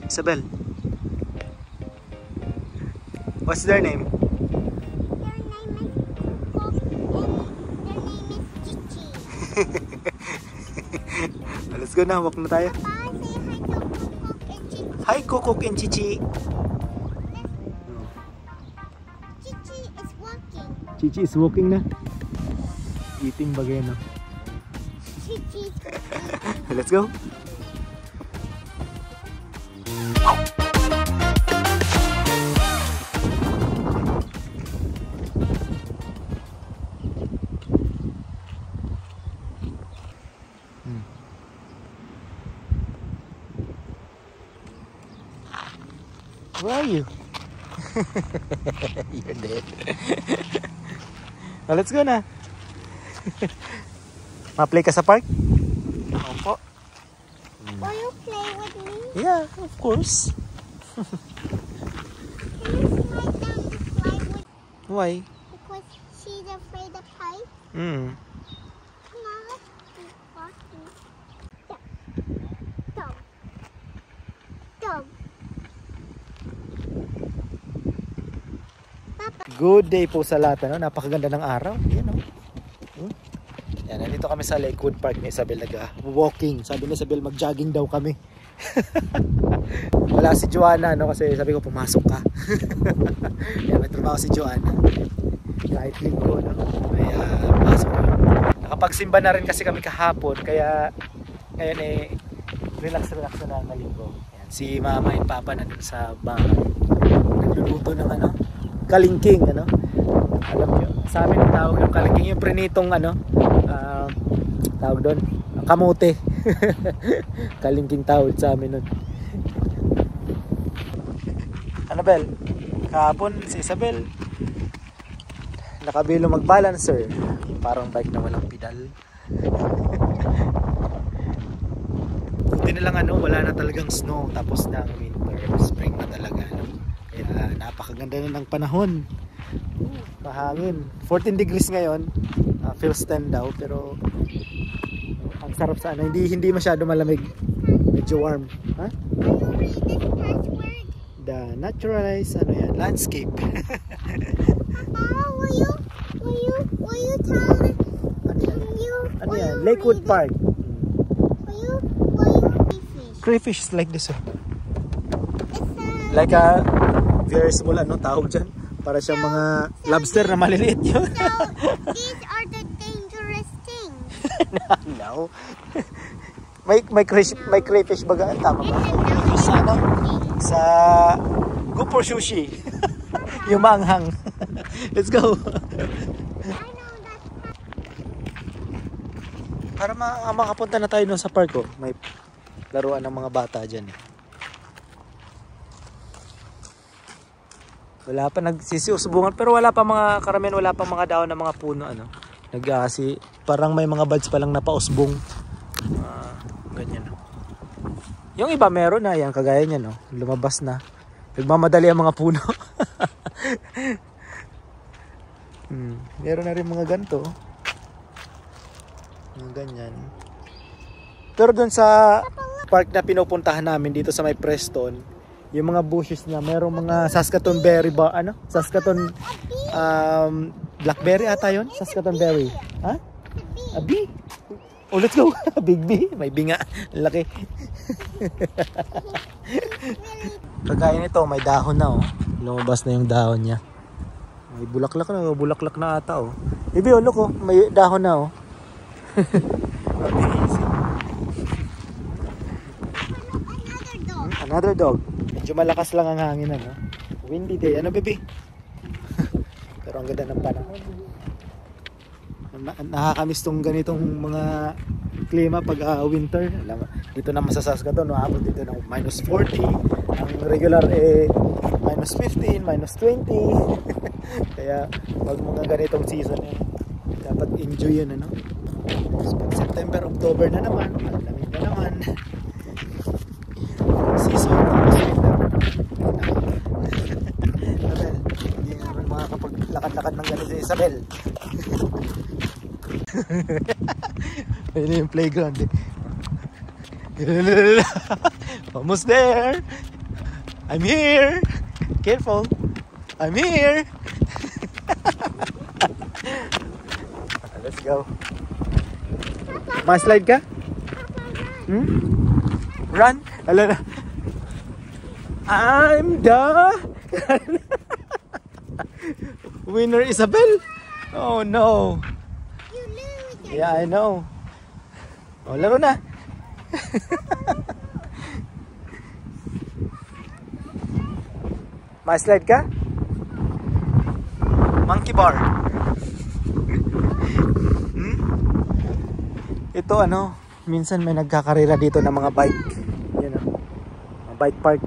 Isabel. What's their name? Their name is Coco and their name is Chichi. Let's go na, walk na tayo. Papa, say hi to Hi, Coco and Chichi. Coco and Chichi. Chichi is walking. Chichi is walking na. Eating bagay na. Chichi is walking. Let's go. Where are you? You're dead. Well, let's go na. Ma-play ka sa park? Opo. Will you play with me? Yeah, of course. Can you slide down the slide with Why? because she's afraid of heights? Hmm. Come on, let's keep walking. Dog. Dog. Good day po sa lahat, ano? Napakaganda ng araw. Yan, oh. Yan, nandito kami sa Lakewood Park ni Isabel, nag-walking. Sabi ni Isabel, mag-jogging daw kami. Wala si Joanna, no? Kasi sabi ko, pumasok ka. Yan, may trabaho si Joanna. Kahit linggo, no? Kaya, pumasok ka. Nakapagsimba na rin kasi kami kahapon. Kaya, ngayon eh, relax na ang linggo. Yan, si Mama and Papa nandun sa bahay. Nagluluto ng ano? Kalingking, ano? Alam nyo, sa amin ang tawag yung kalingking, yung prinitong ano, tawag doon, kamote. Kalingking tawag sa amin nun. Annabel, kahapon si Isabel nakabilo mag-balancer, parang bike na walang pedal. Buti na lang ano, wala na talagang snow, tapos na ang winter, spring na talaga, ano? Kaya napakaganda na ng panahon. Mahangin. 14 degrees ngayon. Feels 10 daw, pero ang sarap sa ano, hindi masyado malamig. Medyo warm. Ha? The naturalized ano yan, landscape. Papa, will you tell me? Ano yan? Lakewood Park. Will you Crayfish is like this. Like a very small, ano tawag dyan? Para siyang mga lobster na maliliit yun. So, these are the dangerous things. No. May crayfish baga, tama ba? Sa ano? Sa go for sushi. Yung maanghang. Let's go. Para makapunta na tayo doon sa park, oh. May laruan ng mga bata dyan. Wala pa nagsisiusubungan, pero wala pa mga karamihan, wala pa mga daon ng mga puno, ano. Nag-aasi, parang may mga buds pa lang napausbong. Ganyan. Yung iba meron na, yan kagaya niya, no. Lumabas na. Nagmamadali ang mga puno. Meron na rin mga ganito. Mga ganyan. Pero dun sa park na pinupuntahan namin dito sa may Preston, yung mga bushes niya, merong mga Saskatoon berry ba, ano? Saskatoon blackberry ata yun? Saskatoon berry. Ha? A bee? Oh, let's go. Big bee. May binga. Laki. Kagaya nito, may dahon na, oh. Lumabas na yung dahon niya. May bulaklak na ata, oh. Bibi, oh, look, oh. May dahon na, oh. Another dog. Medyo malakas lang ang hangin, ano? Windy day. Ano, baby? Pero ang ganda ng panahon. Nakakamiss tong ganitong mga klima pag winter. Dito naman sa Saskatoon, abot dito ng minus 40. Ang regular minus 15, minus 20. Kaya wag mga ganitong season dapat enjoy yun, ano? Pag September, October na naman, malamig na naman. Season, tapos winter. Isabel, hindi naman makakapaglakad-lakad ng gano'n si Isabel. Ayun yung playground, eh. Almost there. I'm here. Careful. I'm here. Let's go. Ma-slide ka? Run. Ala na. I'm the winner, Isabel. Oh no. You lose. Yeah, I know. Oh, laro na. Ma-slide ka? Monkey bar. Ito ano, minsan may nagkakarera dito ng mga bike. Yan o. Mga bike park.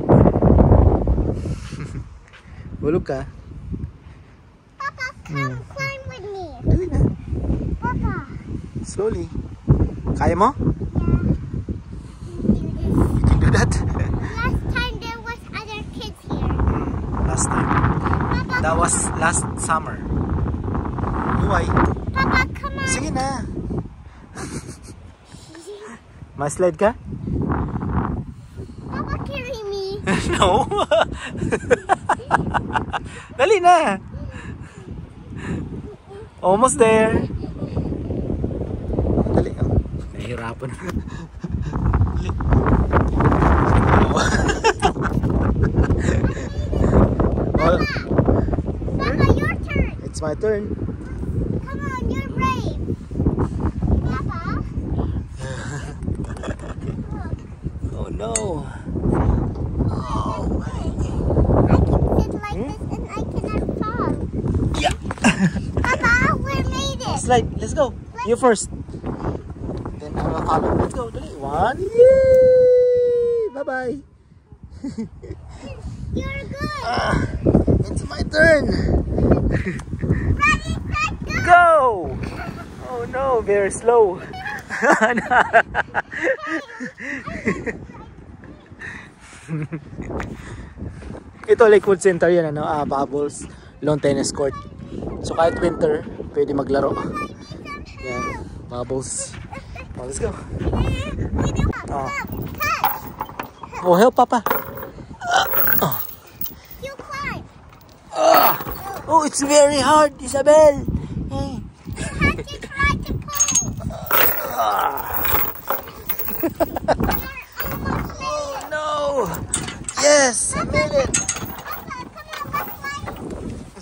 Bulog ka? Papa, come climb with me. Dali na. Papa. Slowly. Kaya mo? Do this. You can do that? Last time there was other kids here. Last time. Papa, That was last summer. Why? Papa, come on. Sige na. Ma-slide ka? Papa, carry me. No. Dali na. Almost there. Dali. Oh. Nahihirapan. Dali. Oh. Papa, your turn. It's my turn. Come on, you're brave. Papa. Oh no. I can sit like this and I cannot fall. Yeah. Papa, we made it. Slide. Let's go. You first. Then I will follow. Let's go. Dali. One. Yay! Bye-bye. You're good. It's my turn. Ready, set, go. Go! Oh no, very slow. Ito Lakewood Center yan, ano, Bubbles, lawn tennis court. So kahit winter, pwede maglaro. Yan, Bubbles. Oh, let's go. Oh, oh help Papa. Oh. You climb. Oh, it's very hard, Isabel. Hey. You have to try to pull. Oh no! Yes, I made it.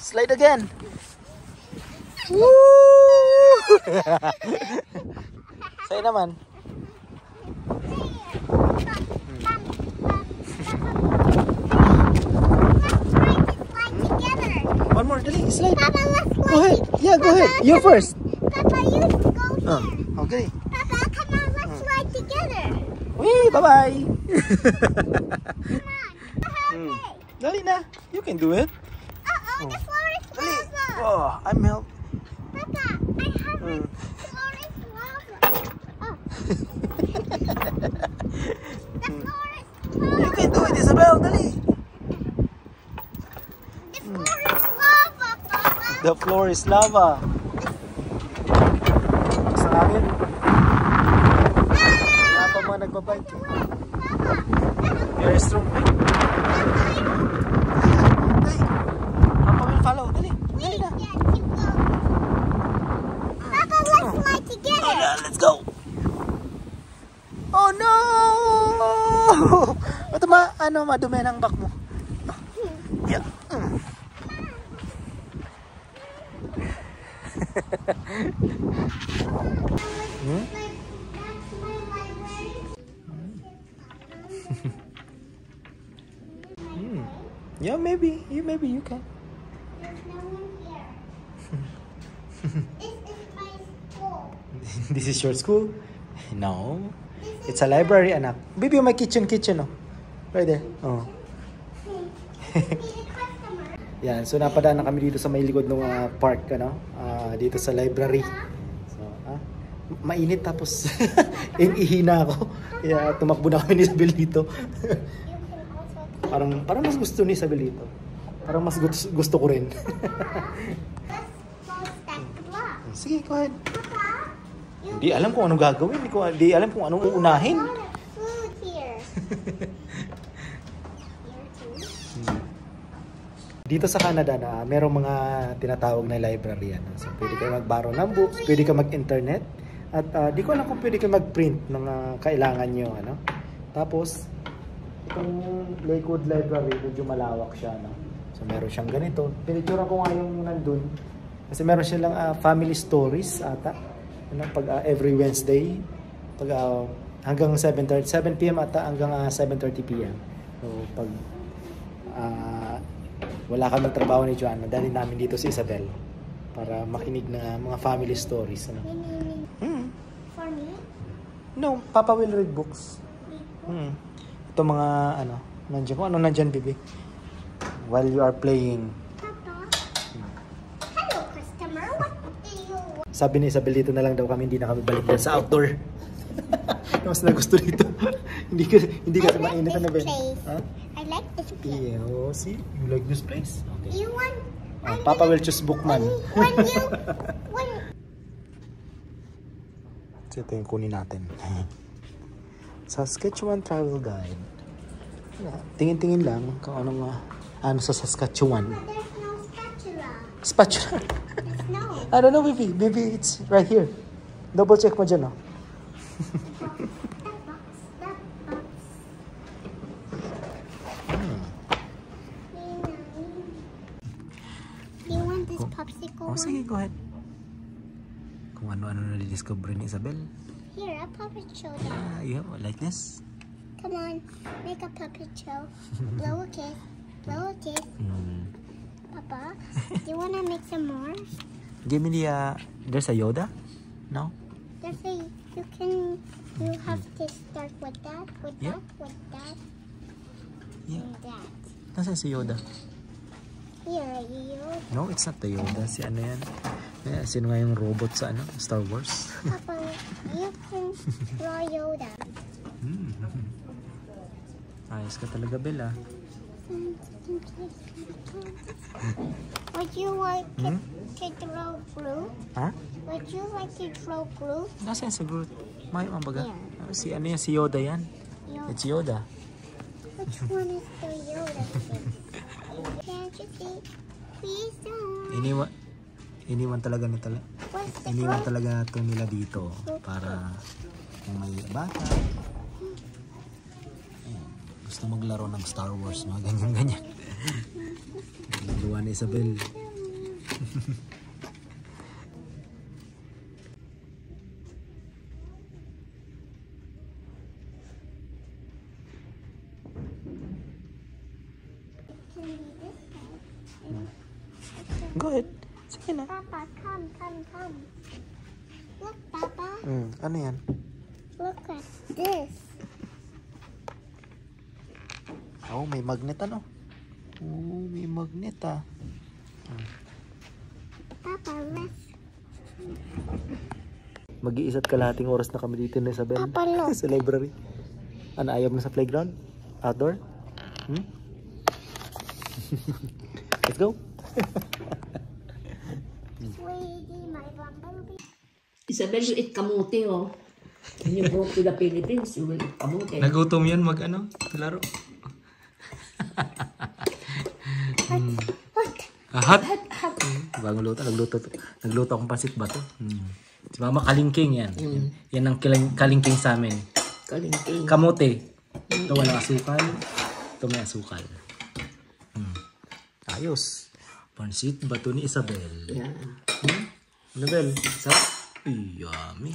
Slide again. Woo! Sa'yo naman. One more, dali, slide. Papa, let's slide. Go ahead. Yeah, go ahead. You first. Papa, you go here. Okay. Papa, come on, let's slide together. Wee, bye-bye. Come on. Dali na. You can do it. Uh-oh, the floor is Dali. lava. Oh, I'm help. Papa, I have it. The floor is lava. Oh. The floor is You lava. can do it, Isabel. Dali. The floor is lava, Papa. The floor is lava. Sa akin. Wala pa mga nagbabike. Very strong. Dali. Papa will follow. Dali. Dali na. Yeah, keep going. Papa, let's slide together. Let's go. Oh no! Ito madumi ng back mo. Yeah. Yeah, maybe you can. There's no one here. This is my school. This is your school? No. It's a library, anak. Baby, my kitchen, oh. Right there. Oh. Yan, so napadaan na kami dito sa may likod ng park, ano? Dito sa library. So, mainit tapos ihina ako. Kaya tumakbo na kami ni Isabel dito. parang mas gusto ni Isabel dito. Parang mas gusto ko rin. Sige, go ahead. Hindi alam kung anong gagawin. Hindi alam kung anong uunahin. Food here. Here too. Dito sa Canada na merong mga tinatawag na library. Ano? So pwede kayo mag-borrow ng books, pwede ka mag-internet. At di ko alam kung pwede kayo mag-print ng kailangan nyo. Ano? Tapos, itong Lakewood Library, medyo malawak siya. No? So meron siyang ganito. Pinicture ko nga yung nandun. Kasi meron silang family stories ata. Ano? Pag every Wednesday, pag hanggang 7 p.m. ata hanggang 7:30 p.m. So pag wala kang magtrabaho ni Joanna, dali namin dito si Isabel para makinig ng mga family stories. Ano? For me? No, Papa will read books. Ito mga ano, nandiyan ko. Ano nandiyan, Bibi? While you are playing. Papa? Hello, customer. What do you want? Sabi ni Isabel, dito na lang daw kami, hindi na kami balik din sa outdoor. Mas na gusto dito. hindi kasi mainit na ba? Huh? I like this place. Yeah, oh, see? You like this place? Okay. You want? Papa will choose Bookman. When So, ito yung kunin natin. Saskatchewan Travel Guide. Tingin-tingin lang kung ano sa Saskatchewan. there's no spatula. Spatula. There's no. I don't know, Bibi. Bibi, it's right here. Double check mo dyan, oh. That box. Do you want this popsicle Oh, sige, one? go ahead. Kung ano-ano na-discover ni Isabel. Here, a puppet show that. Yeah, like this. Come on, make a puppet show. Blow a kiss. Blow a kiss. Papa, do you want to make some more? Give me the, there's a Yoda? No? There's a, you have to start with that, with Yeah. that, with that, Yeah. and that. Nasaan si Yoda? Here, you. No, it's not the Yoda. Si ano yan? Eh, sino nga yung robot sa ano? Star Wars? Papa, you can draw Yoda. Ayos ka talaga, Bella. Would you like to throw glue? Ha? Would you like to throw glue? Nasaan sa Groot? May mabaga? Yeah. Si ano yan? Si Yoda yan? Yoda. It's Yoda. Which one is the Yoda face? Can't you see? Please don't. Iniwan talaga ni What's the iniwan glue? talaga ito nila dito para kung may bata gusto maglaro ng Star Wars, mga ganyan-ganyan. Nagawa ni Isabel. Can be this side. Go ahead. Sige na. Papa, come. Look, Papa. Ano yan? Look at this. Oh, may magnet ano? Oh, may magnet ah. Papa, let's. Mag-iisa't kalahating oras na kami dito ni Isabel. Papa, look. Sa library. Ano, ayaw mo sa playground? Outdoor? Let's go. Sweetie, my bumblebee. Isabel, you eat kamote, oh. When you go to the Philippines, you will eat kamote. Nagutom yan mag-ano? Laro. What? Hot? Bagong luto. Nagluto akong pasit ba to? Si Mama Kalingking yan. Yan ang kalingking sa amin. Kalingking. Kamote. Ito walang asukal. Ito may asukal. Ayos. Pansit ba to ni Isabel? Yeah. Isabel, sarap. Yummy.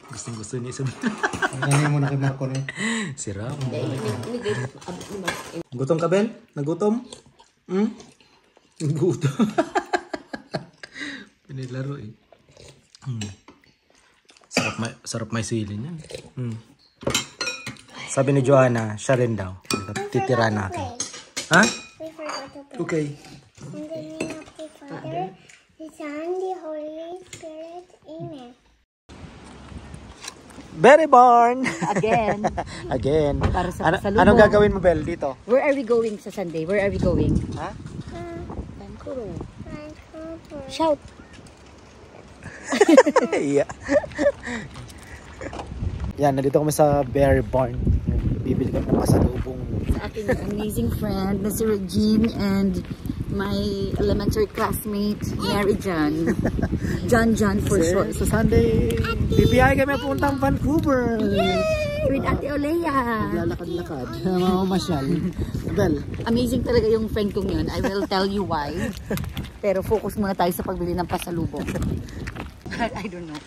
Gustong-gusto ni Isabel. Ganyan mo na kay Marco na. Sirap. Ini Gutom ka, Ben? Nagutom? Nagutom. Pinilaro eh. Sarap may sili niyan. Sabi ni Joanna, siya rin daw. Titira natin. Ha? We forgot to pray. Okay. In the name of the Father, the Son, the Holy Spirit. Amen. Berry barn! Again. Again. Para sa pasalubong. Anong gagawin mo, Bel, dito? Where are we going sa Sunday? Where are we going? Ha? Vancouver. Vancouver. Shout. Yeah. Yan, nandito kami sa berry barn. bibili kami ng pasalubong. Sa aking amazing friend na si Regine and my elementary classmate, Mary John. John for short. Sa Sunday, bibiyay kami puntang Vancouver. Yay! With Ate Olea. Lalakad-lakad. Mamamasyal. Bel. Amazing talaga yung friend kong yun. I will tell you why. Pero focus muna tayo sa pagbili ng pasalubong. I don't know.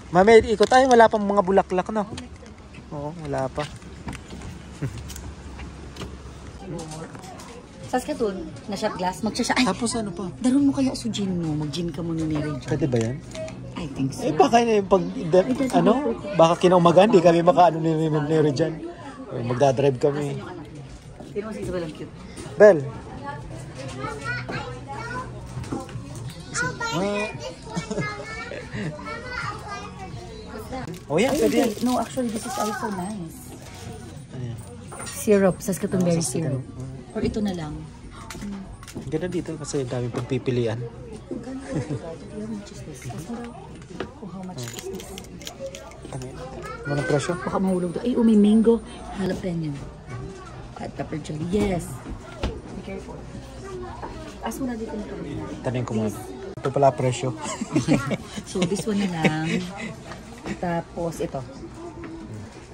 Mami, ikot tayo. Wala pang mga bulaklak, no? Oo, wala pa. Saskatoon, na shot glass, magsasya. Ay, Tapos ano pa? daron mo kaya sa gin mo. Mag-gin ka muna ni Regine. Pwede ba yan? I think so. Eh, baka pag, baka kinaumaga, hindi kami makaano ni Regine. Magdadrive kami. Hindi mo si Isabel ang cute. Bel. Oh yeah, pwede yan. No, actually, this is also nice. Ano yan? Syrup, Saskatoon berry syrup. Or ito na lang. Ganda dito kasi ang daming pagpipilian. How much is this? Ano presyo? Baka mahulog doon. Ay, may mango. Jalapeno. At pepper jelly. Yes. Be careful. As mo na dito na kami. Tanong ko muna. Ito pala presyo. So, this one na lang. Tapos, ito.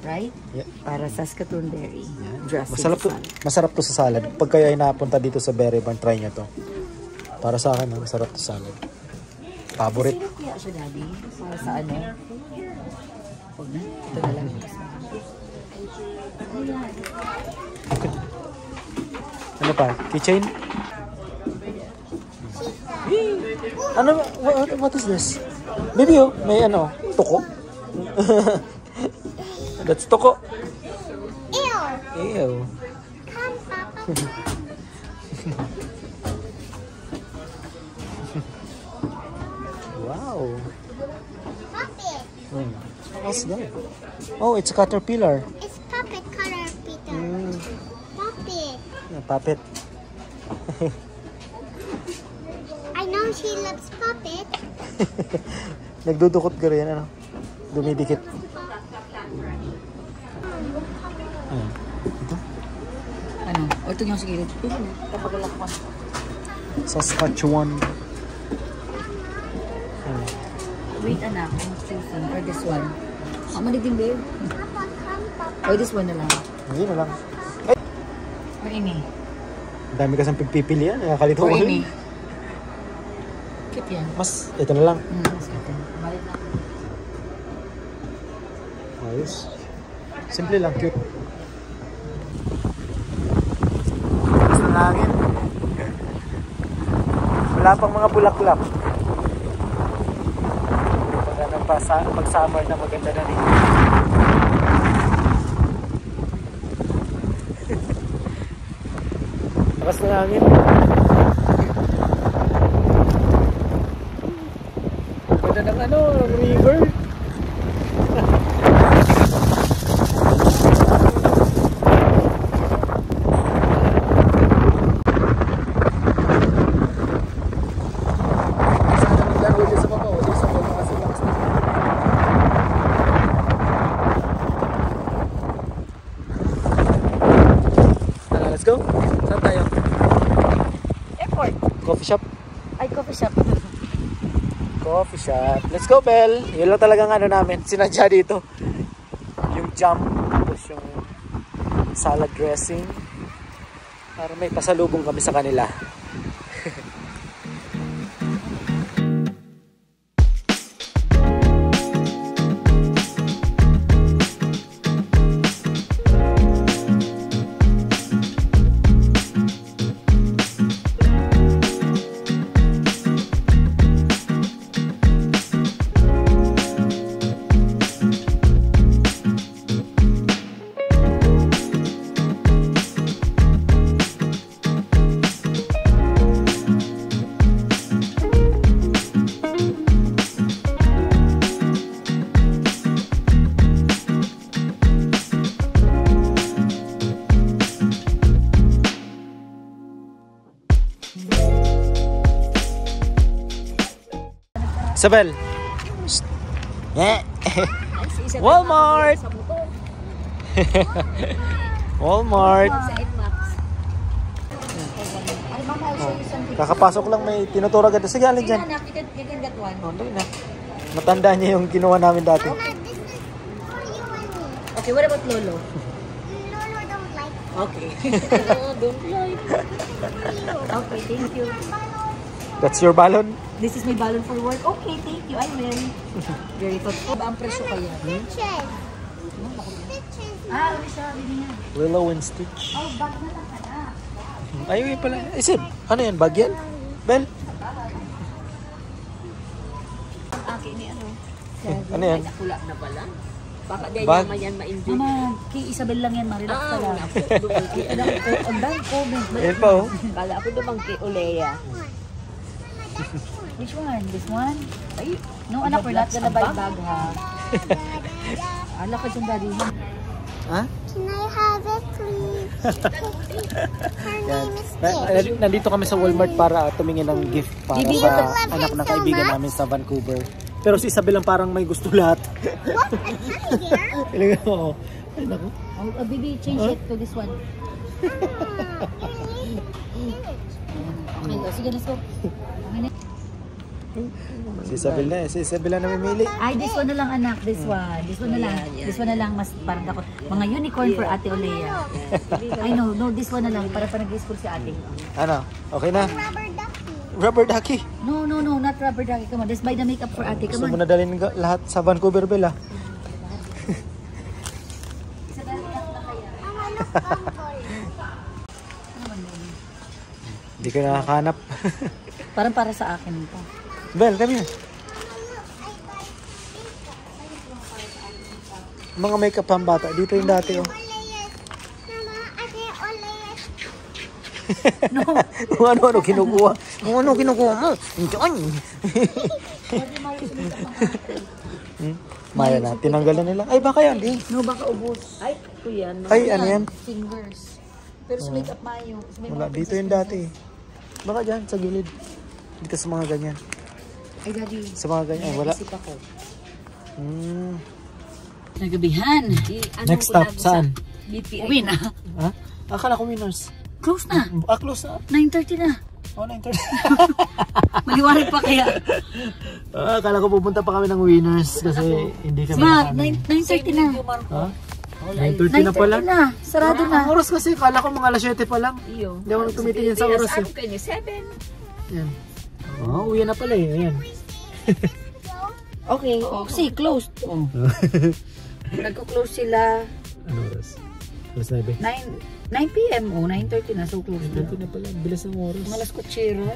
Right? Yeah. Para Saskatoon berry. Dressing. Masarap to sa salad. Pag kayo ay napunta dito sa Berry Barn, try nyo to. Para sa akin, masarap to sa salad. Favorite. Sino kaya siya, Daddy? Para sa ano? Huwag na. Ito na lang. Ano pa? Keychain? Ano? What is this? Maybe may ano? Tuko? That's tuko. Ew. Ew. Come, Papa. Wow. Puppet. What's that? Oh, it's a caterpillar. It's puppet color, Peter. Puppet. Puppet. I know she loves puppet. Nagdudukot ka rin, ano? Dumidikit. Ito? Ano? O, ito yung sigilid. Kapagalak ko. Saskatchewan. Wait, anak. I'm choosing. Or this one. Mali din, babe. Papa, come, Papa. Or this one na lang. Hindi na lang. Or ini. Ang dami kasang pipilian. Nakakalito Or ko. ini. Cute yan. Mas, ito na lang. Mas cute yan. Balik na. Ayos. Simple lang, cute. Sa langit. Wala pang mga bulaklak. Pag summer na maganda na rin. Lakas na langit. Ganda ng ano, river. Let's go. Saan tayo? Airport. Coffee shop? Ay, coffee shop. Coffee shop. Let's go, Bel. Yun lang talagang ano namin. Sinadya dito. Yung jam. Tapos yung salad dressing. Para may pasalubong kami sa kanila. Isabel. Eh. Isa Walmart! sa motor. Walmart! Sa NMAX. Ay, mama, I'll show you something. Kakapasok lang may tinuturo agad. Sige, alin Sige, dyan. anak, you can get one. Oh, dali na. Matanda niya yung kinuha namin dati. Mama, this is for you and me. Okay, what about Lolo? Lolo don't like Okay. No, don't like. Okay, thank you. That's your balon? This is my balloon for work. Okay, thank you. I will. Very thoughtful. Ba ang presyo kaya? Stitches. Stitches. Ah, ulit siya. Bili nga. Lilo and Stitch. Oh, bag na lang pala. Ayun yun pala. Isip, ano yan? Bag yan? Bel? Okay, ni ano? Ano yan? Ay, nakula na pala. Baka di Bag? naman yan ma-enjoy. Mama, kay Isabel lang yan, Marila. Ah, wala po. Dumangki. Ang dami comment. Ayan pa oh. Kala ako dumangki Olea. Which one? This one? Ay, No, anak, we're not gonna buy Bag? bag, ha? Ala ka dyan, daddy. Ha? Can I have it, please? Her Yan. name is Stitch. Nandito kami sa Walmart para tumingin ng gift para Bibi, sa you love anak him na so kaibigan much? namin sa Vancouver. Pero si Isabel lang parang may gusto lahat. What? A teddy bear? Talaga ako. Ay naku. Oh, baby, change it to this one. Okay, sige, let's go. Okay na. Si Isabel na eh. Si Isabel na namimili. Ay, this one na lang, anak. This one. This one na lang. This one na lang. Mas parang ako. Mga unicorn for Ate Olea. I know. No, this one na lang. Para pa nag-school si ate. Ano? Okay na? Rubber ducky. Rubber ducky. No, no, no. Not rubber ducky. Come on. Just buy the makeup for ate. Gusto Come mo on. na dalhin lahat sa Vancouver, Bella? Mama, look, bumble. Hindi ka nakakahanap. Parang para sa akin ito. Bel, kami na. Mga makeup pang bata. Dito yung dati oh. Olayas. Mama, I think Olayas. Kung ano-ano kinukuha. Kung ano kinukuha mo. Diyan. Maya na. Tinanggal na nila. Ay, baka yan. Eh. No, baka ubos. ay, kuya. No. Ay, ano yan? Fingers. Pero sa makeup mayo. Wala. Dito yung dati. Baka dyan, sa gilid. Dito sa mga ganyan. Ay, daddy. Sa mga ganyan. Ay, wala. Isip ako. Hmm. Nagabihan. Next stop, saan? BPI. Uwi na. Ha? Akala ko winners. Close na. Close na. 9:30 na. Oh, 9:30. Maliwanag pa kaya. Akala ko pupunta pa kami ng winners kasi hindi kami Ma, nakami. 9:30 na. Ha? 9:30 na pala. 9:30 na. Sarado na. Ang oras kasi, kala ko mga alas 7 pa lang. Iyo. Hindi ako tumitingin sa oras eh. Ano kayo? 7. Yan. Oh, uwi na pala eh. Ayan. Okay. Oh, see, closed. Oh. Nagko-close sila Ano oras? Alas 9. 9 p.m. Oh, 9:30 na. So close na. 9:30 na pala. Bilis ng oras. Mga las kutsero.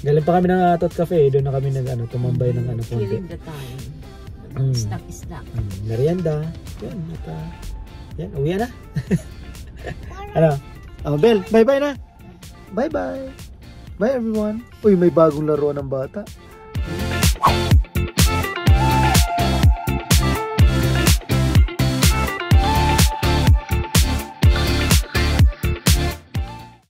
Galing pa kami ng Tot Cafe. Doon na kami tumambay ng konti. Killing the time. Snack is snack. Merienda. Yan. At, yan. Uwi na. Ano? Oh, Bel. Bye-bye na. Bye-bye. Bye everyone. Uy, may bagong laruan ng bata.